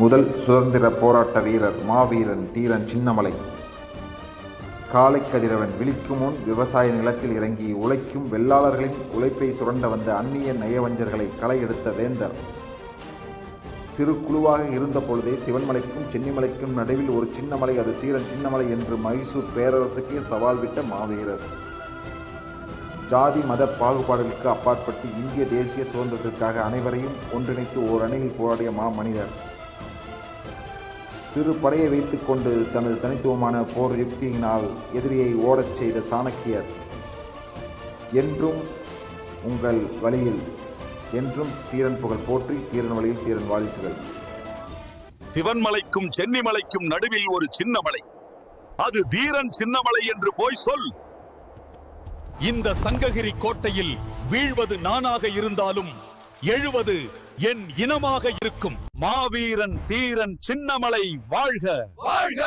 முதல் சுதந்திர போராட்ட வீரர் மாவீரன் தீரன் சின்னமலை. காலை கதிரவன் விழிக்கும் முன் விவசாய நிலத்தில் இறங்கி உழைக்கும் வெள்ளாளர்களின் உழைப்பை சுரண்ட வந்த அந்நிய நயவஞ்சர்களை களை எடுத்த வேந்தர். சிறு குழுவாக இருந்த பொழுதே சிவன்மலைக்கும் சென்னிமலைக்கும் நடுவில் ஒரு சின்னமலை, அது தீரன் சின்னமலை என்று மைசூர் பேரரசுக்கே சவால் விட்ட மாவீரர். ஜாதி மத பாகுபாடுகளுக்கு அப்பாற்பட்டு இந்திய தேசிய சுதந்திரத்திற்காக அனைவரையும் ஒன்றிணைத்து ஓர் அணியில் போராடிய மனிதர். சிறு படையை வைத்துக் கொண்டு தனது தனித்துவமான போர் யுக்தியினால் எதிரியை ஓடச் செய்த சாணக்கியர். என்றும் உங்கள் வழியில் என்றும் தீரன் புகழ் போற்றி, தீரன் வழியில் தீரன் வாரிசுகள். சிவன்மலைக்கும் சென்னிமலைக்கும் நடுவில் ஒரு சின்னமலை, அது தீரன் சின்னமலை என்று போய் சொல். இந்த சங்ககிரி கோட்டையில் வீழ்வது நானாக இருந்தாலும் எழுவது என் இனமாக இருக்கும். மாவீரன் தீரன் சின்னமலை வாழ்க வாழ்க.